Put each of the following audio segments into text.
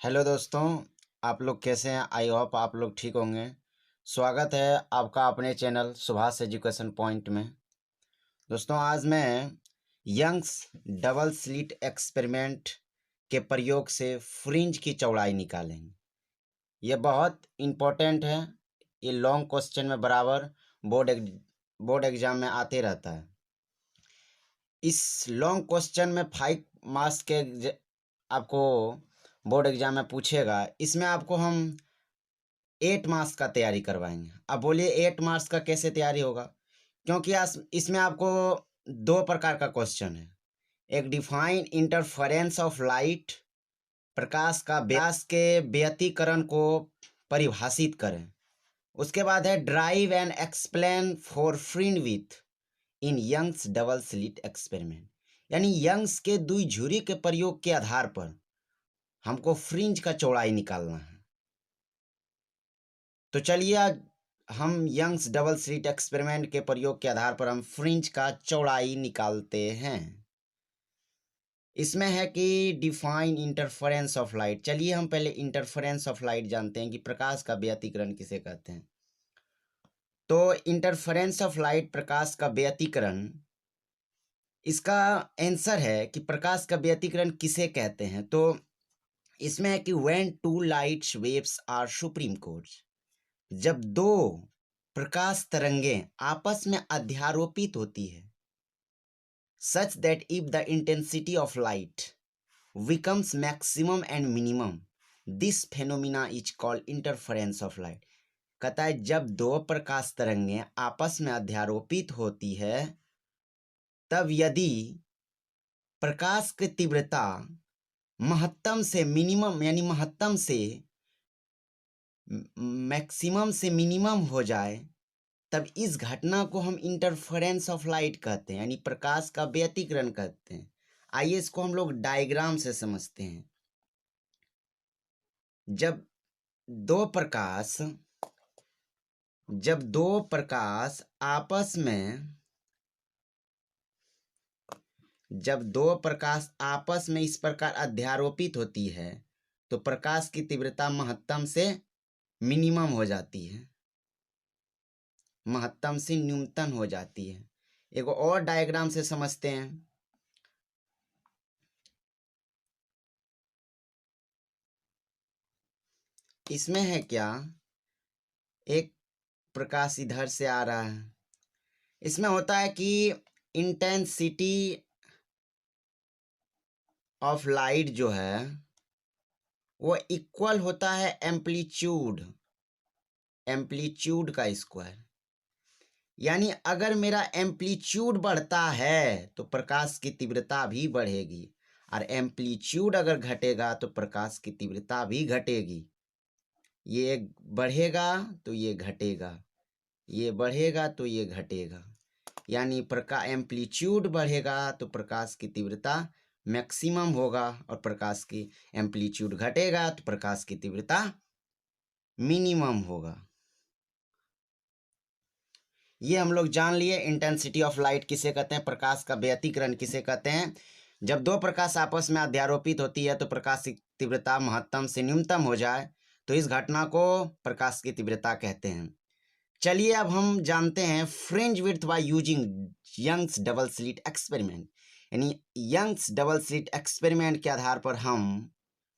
Hello दोस्तों, आप लोग कैसे हैं? आई होप आप लोग ठीक होंगे। स्वागत है आपका अपने चैनल सुभाष एजुकेशन पॉइंट में। दोस्तों, आज मैं यंग्स डबल स्लिट एक्सपेरिमेंट के प्रयोग से फ्रिंज की चौड़ाई निकालेंगे। ये बहुत इम्पोर्टेंट है। ये लॉन्ग क्वेश्चन में बराबर बोर्ड एग्जाम में आते रहता है। इस लॉन्ग क्वेश्चन में 5 मार्क्स के आपको बोर्ड एग्जाम में पूछेगा। इसमें आपको हम 8 मार्क्स का तैयारी करवाएंगे। अब बोलिए 8 मार्क्स का कैसे तैयारी होगा? क्योंकि इसमें आपको दो प्रकार का क्वेश्चन है। एक डिफाइन इंटरफेरेंस ऑफ लाइट, प्रकाश के व्यतिकरण को परिभाषित करें। उसके बाद है derive and explain for fringe width in Young's double slit experiment, यानी यंग्स के द्विध्रुवी के प्रयोग के आधार पर हमको फ्रिंज का चौड़ाई निकालना है। तो चलिए आज हम यंग्स डबल स्लिट एक्सपेरिमेंट के प्रयोग के आधार पर हम फ्रिंज का चौड़ाई निकालते हैं। इसमें है कि डिफाइन इंटरफेरेंस ऑफ लाइट। चलिए हम पहले इंटरफेरेंस ऑफ लाइट जानते हैं कि प्रकाश का व्यतिकरण किसे कहते हैं। तो इंटरफेरेंस ऑफ लाइट, प्रकाश का व्यतिकरण, इसका आंसर है कि प्रकाश का व्यतिकरण किसे कहते हैं। तो इसमें है कि when two lights waves are superimposed, जब दो प्रकाश तरंगें आपस में अध्यारोपित होती है, such that if the intensity of light becomes maximum and minimum, this phenomena is called interference of light. कहता है जब दो प्रकाश तरंगें आपस में अध्यारोपित होती है, तब यदि प्रकाश की तीव्रता महत्तम से मिनिमम यानी महत्तम से मैक्सिमम से मिनिमम हो जाए, तब इस घटना को हम इंटरफेरेंस ऑफ लाइट कहते हैं, यानी प्रकाश का व्यतिकरण कहते हैं। आइए इसको हम लोग डायग्राम से समझते हैं। जब दो प्रकाश आपस में इस प्रकार अध्यारोपित होती है, तो प्रकाश की तीव्रता महत्तम से मिनिमम हो जाती है, महत्तम से न्यूनतम हो जाती है। एक और डायग्राम से समझते हैं। इसमें है क्या, एक प्रकाश इधर से आ रहा है। इसमें होता है कि इंटेंसिटी ऑफ लाइट जो है वो इक्वल होता है एम्पलीट्यूड का स्क्वायर। यानी अगर मेरा एम्पलीट्यूड बढ़ता है तो प्रकाश की तीव्रता भी बढ़ेगी, और एम्पलीट्यूड अगर घटेगा तो प्रकाश की तीव्रता भी घटेगी। ये बढ़ेगा तो ये घटेगा, ये बढ़ेगा तो ये घटेगा। यानी एम्पलीट्यूड बढ़ेगा तो प्रकाश की तीव्रता मैक्सिमम होगा, और प्रकाश की एम्पलीट्यूड घटेगा तो प्रकाश की तीव्रता मिनिमम होगा। ये हम लोग जान लिए इंटेंसिटी ऑफ लाइट किसे कहते हैं, प्रकाश का व्यतिकरण किसे कहते हैं। जब दो प्रकाश आपस में अध्यारोपित होती है तो प्रकाश की तीव्रता महत्तम से न्यूनतम हो जाए, तो इस घटना को प्रकाश की तीव्रता कहते हैं। चलिए अब हम जानते हैं fringe width by using Young's double slit experiment, यानी यंग्स डबल स्लिट एक्सपेरिमेंट के आधार पर हम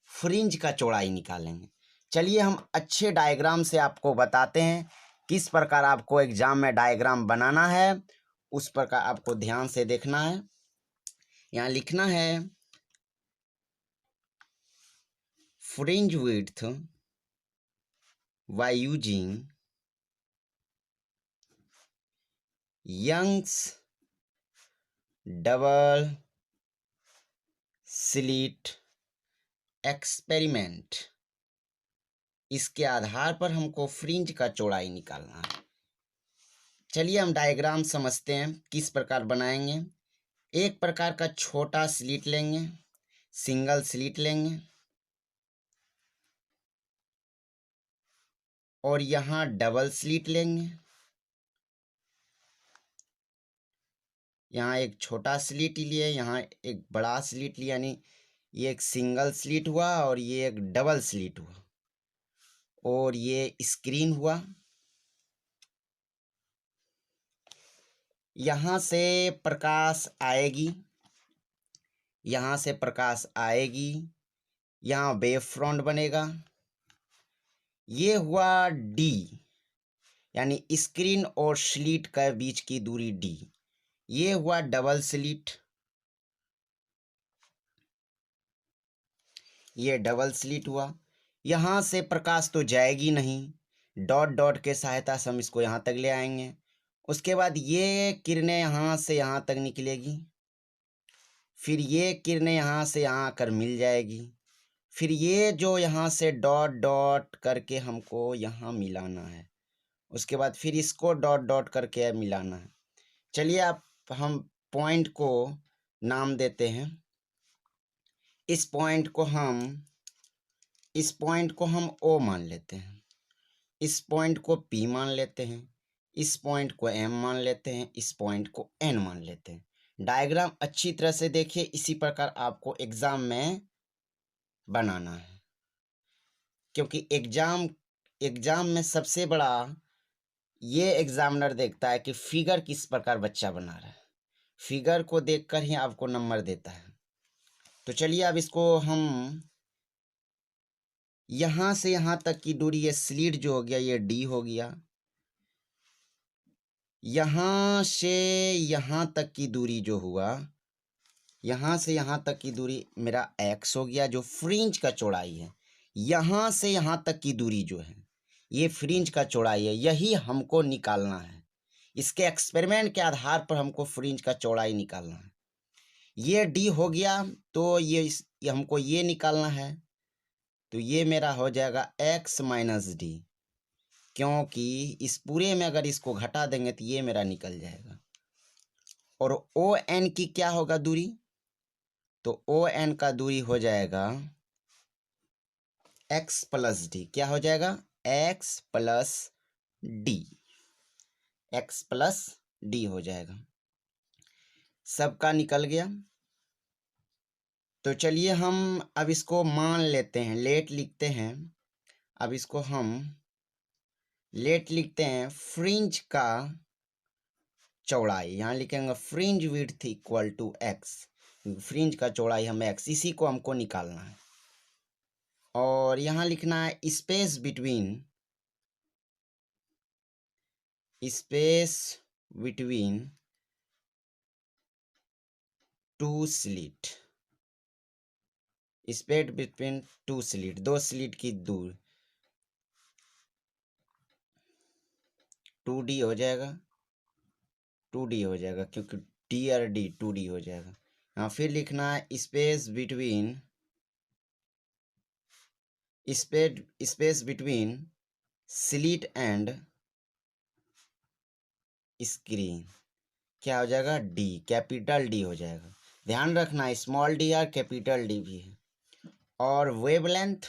फ्रिंज का चौड़ाई निकालेंगे। चलिए हम अच्छे डायग्राम से आपको बताते हैं किस प्रकार आपको एग्जाम में डायग्राम बनाना है, उस प्रकार आपको ध्यान से देखना है। यहाँ लिखना है fringe width by using Young's double slit experiment. इसके आधार पर हमको फ्रिंज का चौड़ाई निकालना है। चलिए हम डायग्राम समझते हैं किस प्रकार बनाएंगे। एक प्रकार का छोटा स्लिट लेंगे, सिंगल स्लिट लेंगे, और यहाँ डबल स्लिट लेंगे। यहाँ एक छोटा स्लिट लिए, यहाँ एक बड़ा स्लिट लिया, यानी ये एक सिंगल स्लिट हुआ और ये एक डबल स्लिट हुआ, और ये स्क्रीन हुआ। यहाँ से प्रकाश आएगी, यहाँ से प्रकाश आएगी, यहाँ वेव फ्रंट बनेगा। ये हुआ डी, यानी स्क्रीन और स्लिट का बीच की दूरी डी। ये हुआ डबल स्लिट, ये डबल स्लिट हुआ। यहाँ से प्रकाश तो जाएगी नहीं, डॉट डॉट के सहायता से हम इसको यहाँ तक ले आएंगे। उसके बाद ये किरणें यहाँ से यहाँ तक निकलेगी, फिर ये किरणें यहाँ से यहाँ आकर मिल जाएगी, फिर ये जो यहाँ से डॉट डॉट करके हमको यहाँ मिलाना है, उसके बाद फिर इसको डॉट डॉट करके मिलाना है। चलिए आप हम पॉइंट को नाम देते हैं। इस पॉइंट को हम O मान लेते हैं, इस पॉइंट को P मान लेते हैं, इस पॉइंट को M मान लेते हैं, इस पॉइंट को N मान लेते हैं। डायग्राम अच्छी तरह से देखिए, इसी प्रकार आपको एग्जाम में बनाना है, क्योंकि एग्जाम में सबसे बड़ा ये एग्जामिनर देखता है कि फिगर किस प्रकार बच्चा बना रहा है। फिगर को देखकर ही आपको नंबर देता है। तो चलिए अब इसको हम यहाँ से यहाँ तक की दूरी, ये स्लिट जो हो गया ये डी हो गया। यहाँ से यहाँ तक की दूरी जो हुआ, यहाँ से यहाँ तक की दूरी मेरा एक्स हो गया, जो फ्रिंज का चौड़ाई है। यहाँ से यहाँ तक की दूरी जो है ये फ्रिंज का चौड़ाई है, यही हमको निकालना है। इसके एक्सपेरिमेंट के आधार पर हमको फ्रिंज का चौड़ाई निकालना है। ये डी हो गया, तो ये हमको ये निकालना है, तो ये मेरा हो जाएगा x माइनस डी, क्योंकि इस पूरे में अगर इसको घटा देंगे तो ये मेरा निकल जाएगा। और ओ एन की क्या होगा दूरी, तो ओ एन का दूरी हो जाएगा x प्लस डी। क्या हो जाएगा, x plus D, x plus D हो जाएगा। सबका निकल गया। तो चलिए हम अब इसको मान लेते हैं, लेट लिखते हैं। अब इसको हम लेट लिखते हैं, फ्रिंज का चौड़ाई, यहाँ लिखेंगे fringe width equal to X. Fringe का चौड़ाई हम एक्स, इसी को हमको निकालना है। और यहाँ लिखना है space between to slit, space between to slit, दो स्लिट की दूर 2D हो जाएगा, 2D हो जाएगा, क्योंकि डी और डी 2D हो जाएगा। हाँ, फिर लिखना है space between slit and screen. क्या हो जाएगा, डी, कैपिटल डी हो जाएगा। ध्यान रखना स्मॉल डी और कैपिटल डी भी है। और वेवलेंथ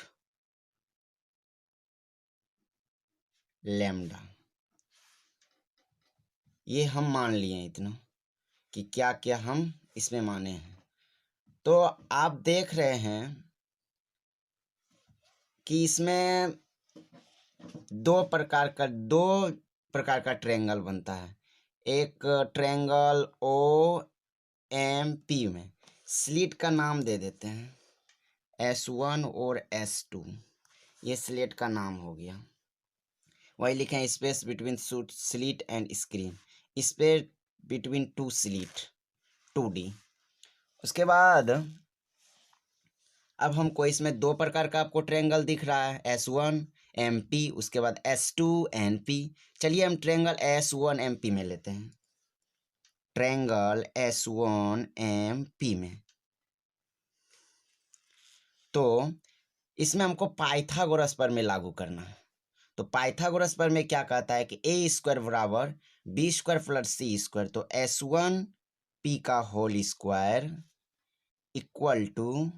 लैम्डा, ये हम मान लिए हैं इतना कि क्या क्या हम इसमें माने हैं। तो आप देख रहे हैं कि इसमें दो प्रकार का ट्रायंगल बनता है। एक ट्रायंगल OMP में स्लिट का नाम दे देते हैं S1 और S2, ये स्लिट का नाम हो गया। वही लिखें space between slit and screen, space between to slit 2D। उसके बाद अब हमको इसमें दो प्रकार का आपको ट्रायंगल दिख रहा है, S1 MP, उसके बाद S2 NP। चलिए हम ट्रायंगल S1 MP में लेते हैं। ट्रायंगल S1 MP में तो इसमें हमको पाइथागोरस प्रमेय लागू करना है। तो पाइथागोरस प्रमेय क्या कहता है कि ए स्क्वायर बराबर बी स्क्वायर प्लस सी स्क्वायर, तो S1P का होल स्क्वायर इक्वल टू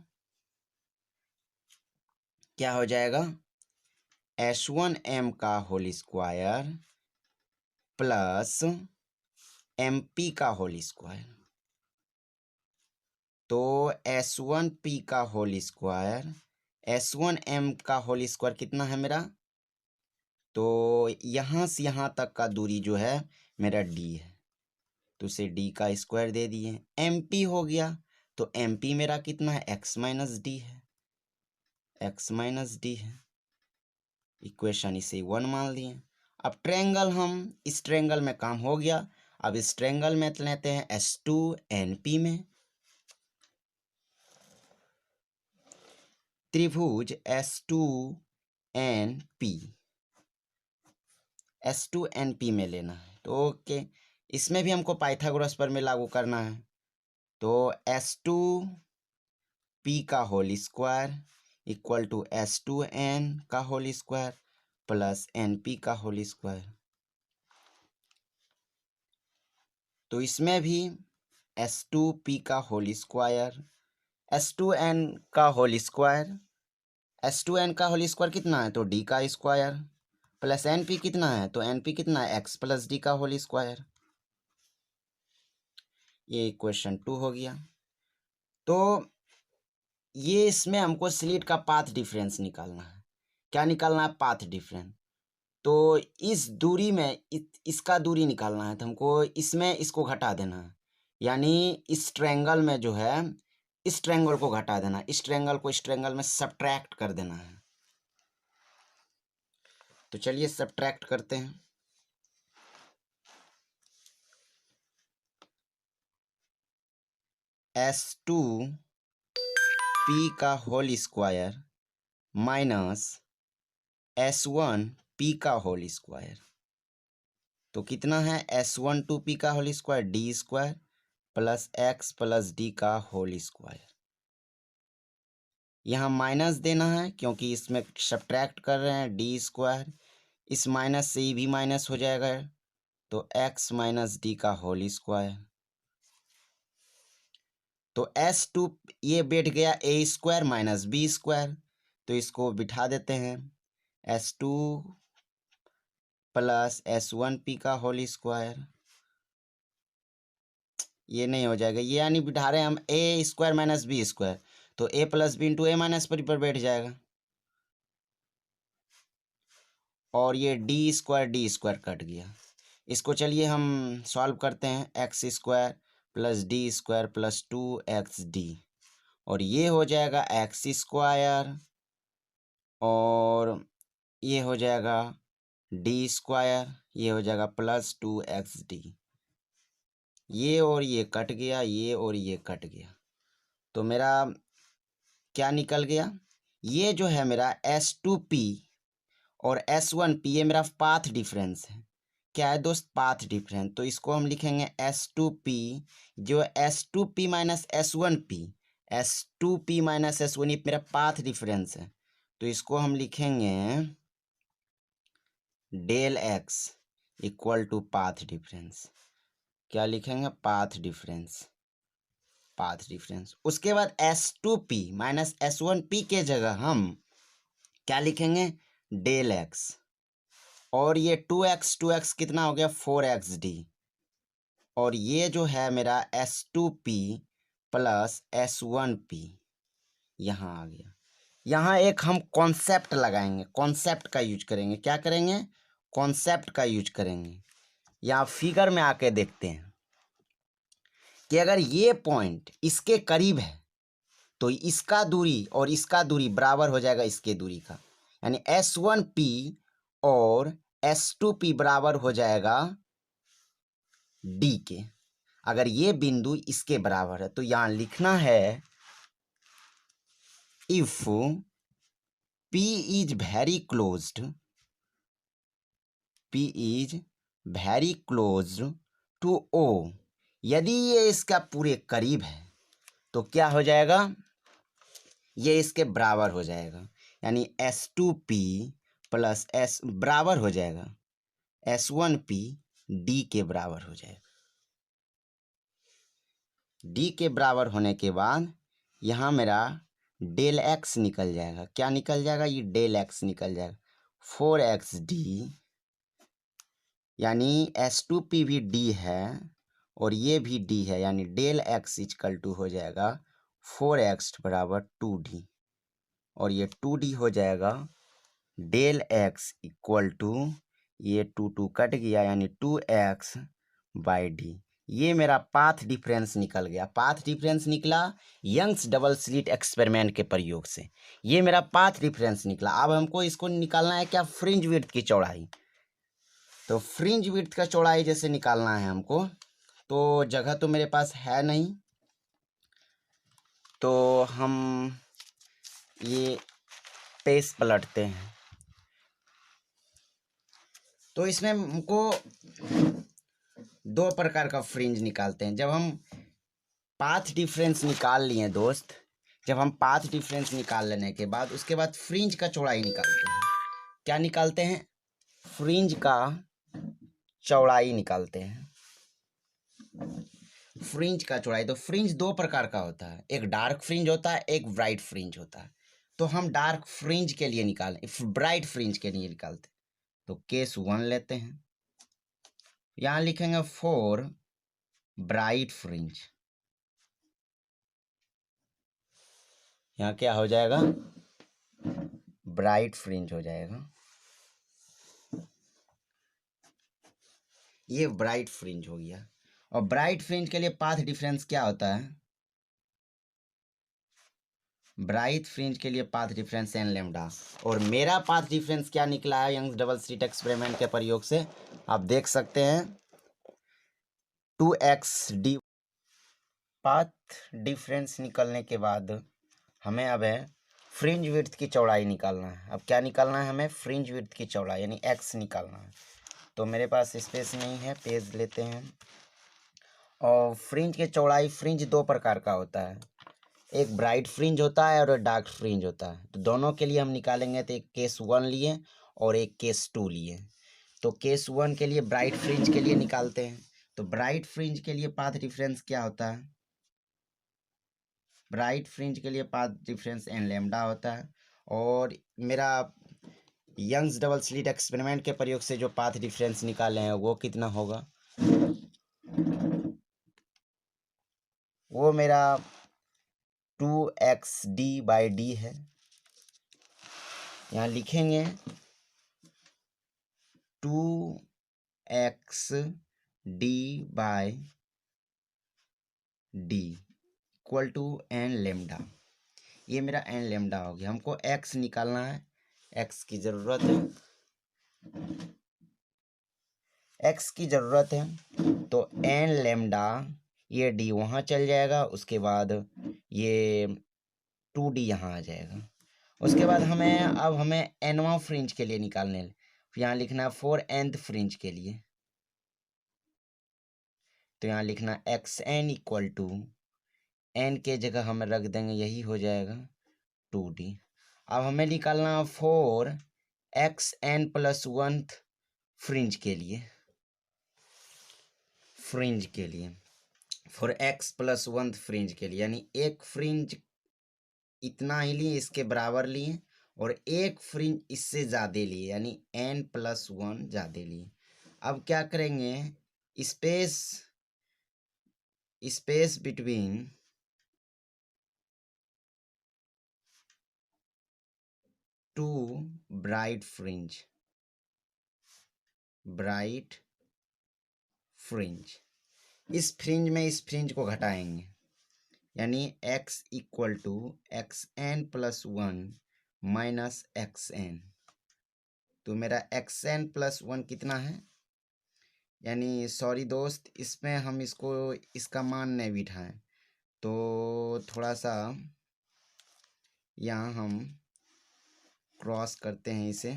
क्या हो जाएगा, S1M का होल स्क्वायर प्लस MP का होल स्क्वायर। तो S1P का होल स्क्वायर S1M का होल स्क्वायर कितना है मेरा, तो यहाँ से यहाँ तक का दूरी जो है मेरा D है, तो उसे D का स्क्वायर दे दिए। MP हो गया, तो MP मेरा कितना है, x माइनस डी है, x माइनस डी है। इक्वेशन इसे 1 मान लिए। अब ट्रायंगल, हम इस ट्रायंगल में काम हो गया। अब इस ट्रायंगल में लेते हैं S2NP में। त्रिभुज S2NP में लेना है, तो ओके, इसमें भी हमको पाइथागोरस पर में लागू करना है। तो S2P का whole square equal to S2N का होल स्क्वायर प्लस NP का होल स्क्वायर। तो इसमें भी S2P का होल स्क्वायर, S2N का होल स्क्वायर, S2N का होल स्क्वायर कितना है, तो D का स्क्वायर प्लस NP कितना है, तो NP कितना है, x प्लस D का होल स्क्वायर। ये इक्वेशन 2 हो गया। तो ये इसमें हमको स्लिट का पाथ डिफरेंस निकालना है। क्या निकालना है, पाथ डिफरेंस। तो इस दूरी में इसका दूरी निकालना है, तो हमको इसमें इसको घटा देना है, यानी इस ट्रायंगल में जो है इस ट्रायंगल को घटा देना, इस ट्रायंगल को इस ट्रायंगल में सब्ट्रैक्ट कर देना है। तो चलिए सब्ट्रैक्ट करते हैं। S2P का होल स्क्वायर माइनस S1P का होल स्क्वायर, तो कितना है, S12P का whole square D square plus x plus D का होल स्क्वायर। यहाँ माइनस देना है क्योंकि इसमें सब्ट्रैक्ट कर रहे हैं, D स्क्वायर, इस माइनस से ही भी माइनस हो जाएगा, तो x माइनस D का होल स्क्वायर। तो S2 ये बैठ गया A square minus B square, तो इसको बिठा देते हैं, S2 प्लस S1P का होल स्क्वायर। ये नहीं हो जाएगा, ये यानी बिठा रहे हैं हम A square minus B square, तो A plus B into A minus पर बैठ जाएगा, और ये D स्क्वायर कट गया। इसको चलिए हम सॉल्व करते हैं, x square plus D square plus 2XD, और ये हो जाएगा x स्क्वायर, और ये हो जाएगा D स्क्वायर, ये हो जाएगा प्लस 2XD। ये और ये कट गया, ये और ये कट गया, तो मेरा क्या निकल गया, ये जो है मेरा S2P और S1P, ये मेरा पाथ डिफरेंस है। क्या है दोस्त, पाथ डिफरेंस। तो इसको हम लिखेंगे S2P, जो S2P minus S1P, S2P minus S1, ये मेरा पाथ डिफरेंस है, तो इसको हम लिखेंगे del x equal to path difference. क्या लिखेंगे, पाथ डिफरेंस, पाथ डिफरेंस। उसके बाद S2P माइनस S1P के जगह हम क्या लिखेंगे, डेल x, और ये 2x कितना हो गया, 4XD, और ये जो है मेरा S2P प्लस S1P यहाँ आ गया। यहाँ एक हम कॉन्सेप्ट लगाएंगे, कॉन्सेप्ट का यूज करेंगे। क्या करेंगे, कॉन्सेप्ट का यूज करेंगे। यहाँ फिगर में आके देखते हैं कि अगर ये पॉइंट इसके करीब है तो इसका दूरी और इसका दूरी बराबर हो जाएगा इसके दूरी का, यानी S1P और S2P बराबर हो जाएगा D के। अगर ये बिंदु इसके बराबर है तो यहाँ लिखना है, if P is very closed, P is very closed to O, यदि ये इसका पूरे करीब है तो क्या हो जाएगा, ये इसके बराबर हो जाएगा, यानी S2P प्लस S बराबर हो जाएगा S1P D के बराबर हो जाएगा। D के बराबर होने के बाद यहाँ मेरा डेल x निकल जाएगा। क्या निकल जाएगा, ये डेल x निकल जाएगा, 4XD, यानी S2P भी D है और ये भी D है, यानी डेल x इक्वल टू हो जाएगा 4x बराबर 2d, और ये 2d हो जाएगा डेल x इक्वल टू, ये 2 कट गया यानी 2x बाई डी। ये मेरा पाथ डिफरेंस निकल गया। पाथ डिफरेंस निकला यंग्स डबल स्लिट एक्सपेरिमेंट के प्रयोग से। ये मेरा पाथ डिफरेंस निकला। अब हमको इसको निकालना है क्या, फ्रिंज विड्थ की चौड़ाई। तो फ्रिंज विड्थ का चौड़ाई जैसे निकालना है हमको, तो जगह तो मेरे पास है नहीं, तो हम ये पेज पलटते हैं। तो इसमें हमको दो प्रकार का फ्रिंज निकालते हैं। जब हम पाथ डिफरेंस निकाल लिए दोस्त, जब हम पाथ डिफरेंस निकाल लेने के बाद उसके बाद फ्रिंज का चौड़ाई निकालते हैं। क्या निकालते हैं, फ्रिंज का चौड़ाई निकालते हैं। फ्रिंज का चौड़ाई, तो फ्रिंज दो प्रकार का होता है, एक डार्क फ्रिंज होता है, एक ब्राइट फ्रिंज होता है। तो हम डार्क फ्रिंज के लिए निकालें, ब्राइट फ्रिंज के लिए निकालते हैं। तो केस 1 लेते हैं, यहां लिखेंगे फॉर ब्राइट फ्रिंज। यहाँ क्या हो जाएगा, ब्राइट फ्रिंज हो जाएगा। ये ब्राइट फ्रिंज हो गया। और ब्राइट फ्रिंज के लिए पाथ डिफरेंस क्या होता है, ब्राइट फ्रिंज के लिए पाथ डिफरेंस एन लेमडा। और मेरा पाथ डिफरेंस क्या निकला है यंग्स डबल स्लिट एक्सपेरिमेंट के प्रयोग से, आप देख सकते हैं 2xd। पाथ डिफरेंस निकलने के बाद हमें अब है फ्रिंज विड्थ की चौड़ाई निकालना है। अब क्या निकालना है हमें, फ्रिंज विड्थ की चौड़ाई यानी x निकालना है। तो मेरे पास स्पेस नहीं है, पेज लेते हैं। और फ्रिंज की चौड़ाई, फ्रिंज दो प्रकार का होता है, एक ब्राइट फ्रिंज होता है और एक डार्क फ्रिंज होता है। तो दोनों के लिए हम निकालेंगे, तो एक केस 1 लिए और एक केस 2 लिए। तो केस 1 के लिए ब्राइट फ्रिंज के लिए निकालते हैं। तो ब्राइट फ्रिंज के लिए पाथ डिफरेंस क्या होता है, ब्राइट फ्रिंज के लिए पाथ डिफरेंस एन लेमडा होता है। और मेरा यंग्स डबल स्लिट एक्सपेरिमेंट के प्रयोग से जो पाथ डिफरेंस निकाले हैं वो कितना होगा, वो मेरा 2xd बाई डी है। यहाँ लिखेंगे 2xd by D equal to N lambda. ये मेरा एन लेमडा हो गया। हमको x निकालना है, x की ज़रूरत है, x की ज़रूरत है। तो एन लेमडा, ये डी वहाँ चल जाएगा, उसके बाद ये 2d यहाँ आ जाएगा। उसके बाद हमें एनवा फ्रिंज के लिए निकालने, यहाँ लिखना है फॉर nth फ्रिंज के लिए। तो यहाँ लिखना xn इक्वल टू, n के जगह हम रख देंगे, यही हो जाएगा 2d। अब हमें निकालना फॉर xn+1 फ्रिंज के लिए, फॉर x+1 फ्रिंज के लिए, यानी एक फ्रिंज इतना ही लिए, इसके बराबर लिए, और एक फ्रिंज इससे ज़्यादा लिए, यानी n+1 ज़्यादा लिए। अब क्या करेंगे, space between two bright fringe, इस फ्रिंज में इस फ्रिंज को घटाएंगे, यानी x equal to xn+1 minus xn। तो मेरा xn+1 कितना है, यानी सॉरी दोस्त, इसमें हम इसका मान नहीं बिठाएं, तो थोड़ा सा यहाँ हम क्रॉस करते हैं इसे,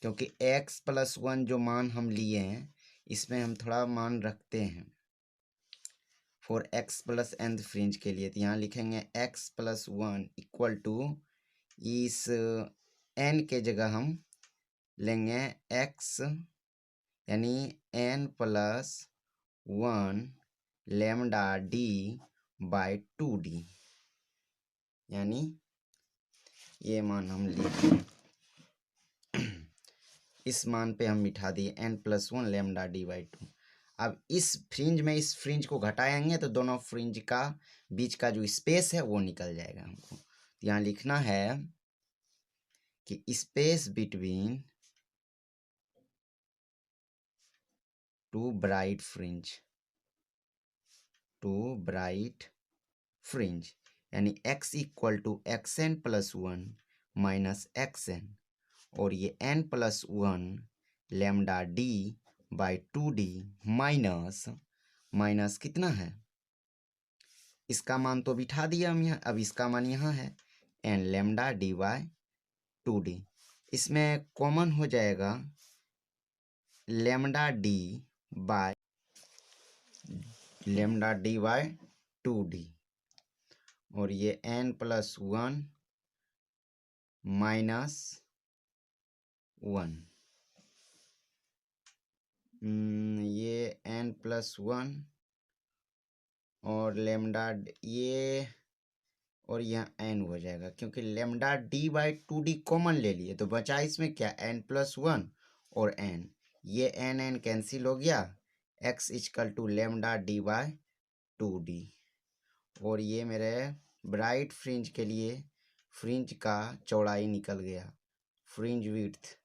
क्योंकि x+1 जो मान हम लिए हैं इसमें हम थोड़ा मान रखते हैं फॉर x+n फ्रिंज के लिए। तो यहाँ लिखेंगे x+1 इक्वल टू, इस n के जगह हम लेंगे x, यानी n+1 lambda D by 2d, यानी ये मान हम लिए, इस मान पे हम बिठा दिए n+1 लेमडा डी बाई 2। अब इस फ्रिंज में इस फ्रिंज को घटाएंगे तो दोनों फ्रिंज का बीच का जो स्पेस है वो निकल जाएगा हमको। तो यहाँ लिखना है कि space between two bright fringe यानी x equal to X N plus one minus X N, और ये n plus one lambda D by two D minus कितना है, इसका मान तो बिठा दिया हम यहाँ, अब इसका मान यहाँ है n lambda D by two D. इसमें कॉमन हो जाएगा lambda D by two D, और ये n plus one minus one, ये n प्लस वन और लेमडा ये, और यहाँ n हो जाएगा क्योंकि lambda D by two D common ले लिए, तो बचा इसमें क्या n प्लस वन और n, ये n कैंसिल हो गया, x equal to lambda D by two D. और ये मेरे ब्राइट फ्रिंज के लिए फ्रिंज का चौड़ाई निकल गया, fringe width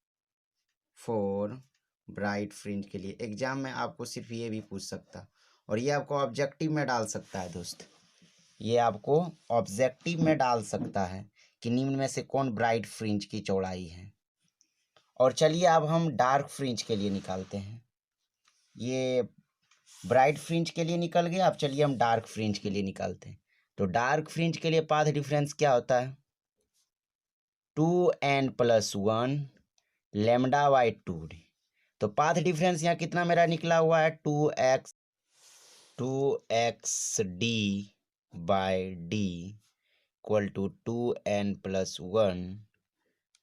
for bright fringe के लिए। एग्जाम में आपको सिर्फ ये भी पूछ सकता, और ये आपको ऑब्जेक्टिव में डाल सकता है दोस्त, ये आपको ऑब्जेक्टिव में डाल सकता है कि निम्न में से कौन ब्राइट फ्रिंज की चौड़ाई है। और चलिए अब हम डार्क फ्रिंज के लिए निकालते हैं। ये ब्राइट फ्रिंज के लिए निकल गया, अब चलिए हम डार्क फ्रिंज के लिए निकालते हैं। तो डार्क फ्रिंज के लिए पाथ डिफरेंस क्या होता है, 2n plus one lambda by two D. तो पाथ डिफरेंस यहाँ कितना मेरा निकला हुआ है, 2x D by D equal to 2n plus one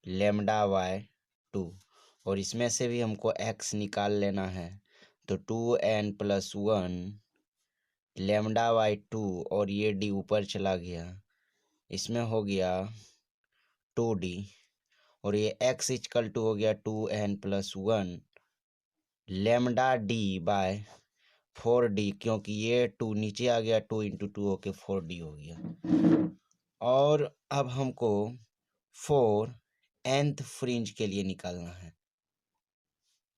lambda by two, और इसमें से भी हमको x निकाल लेना है, तो 2n plus one lambda by two, और ये d ऊपर चला गया, इसमें हो गया 2d, और ये x इक्वल टू हो गया 2n plus one lambda D by 4d, क्योंकि ये 2 नीचे आ गया, 2 इंटू टू होके 4d हो गया। और अब हमको 4nth फ्रिंज के लिए निकालना है,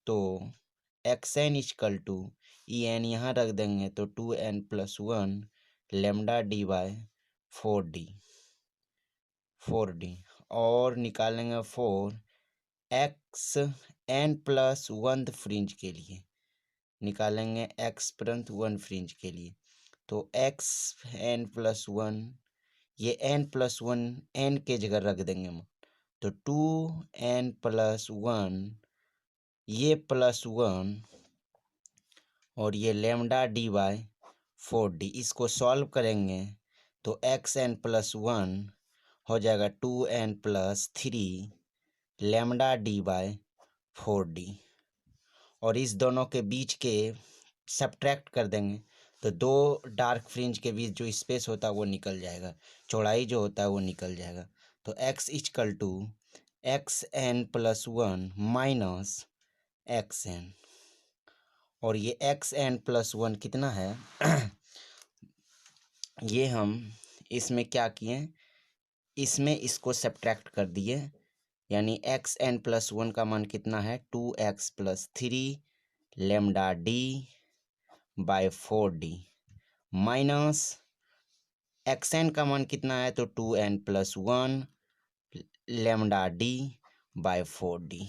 तो xn इक्वल टू en यहाँ रख देंगे तो 2n plus one lambda D by 4d, और निकालेंगे 4xn प्लस वन फ्रिंज के लिए, निकालेंगे x परंत वन फ्रिंज के लिए, तो xn प्लस वन, ये n प्लस वन n के जगह रख देंगे हम, तो 2n प्लस वन, ये प्लस वन, और ये लेमडा डी बाय 4d, इसको सॉल्व करेंगे तो xn प्लस वन हो जाएगा 2n plus three lambda D by 4d, और इस दोनों के बीच के सब्ट्रैक्ट कर देंगे तो दो डार्क फ्रिंज के बीच जो स्पेस होता है वो निकल जाएगा, चौड़ाई जो होता है वो निकल जाएगा। तो x equal to xn plus one minus xn, और ये xn प्लस वन कितना है ये हम इसमें क्या किए, इसमें इसको सब्ट्रैक्ट कर दिए, यानी xn प्लस वन का मान कितना है 2x plus three lambda D by 4d minus xn का मान कितना है तो 2n plus one lambda D by 4d,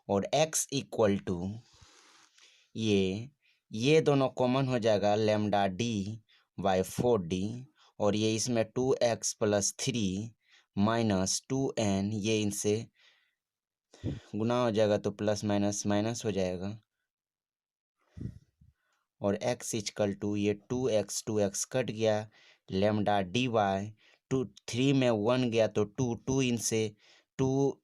और x इक्वल टू ये दोनों कॉमन हो जाएगा लेमडा डी बाय 4d, और ये इसमें 2x plus three minus 2n, ये इनसे गुना हो जाएगा तो प्लस माइनस माइनस हो जाएगा, और x इक्वल टू ये 2x कट गया, lambda D by two, three में वन गया तो टू इनसे टू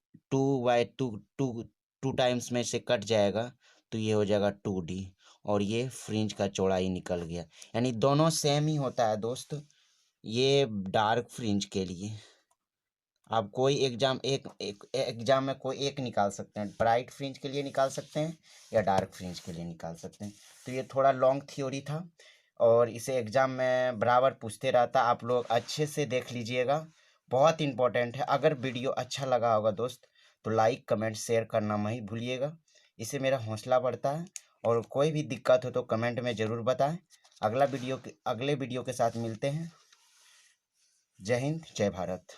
बाई टू टाइम्स में से कट जाएगा, तो ये हो जाएगा 2d, और ये फ्रिंज का चौड़ाई निकल गया। यानी दोनों सेम ही होता है दोस्त, ये डार्क फ्रिंज के लिए आप कोई एग्जाम एक एग्जाम में कोई एक निकाल सकते हैं, ब्राइट फ्रिंज के लिए निकाल सकते हैं या डार्क फ्रिंज के लिए निकाल सकते हैं। तो ये थोड़ा लॉन्ग थ्योरी था और इसे एग्जाम में बराबर पूछते रहता, आप लोग अच्छे से देख लीजिएगा, बहुत इंपॉर्टेंट है। अगर वीडियो अच्छा लगा होगा दोस्त तो लाइक कमेंट शेयर करना मत भूलिएगा, इससे मेरा हौसला बढ़ता है। और कोई भी दिक्कत हो तो कमेंट में ज़रूर बताएं। अगले वीडियो के साथ मिलते हैं। जय हिंद, जय भारत।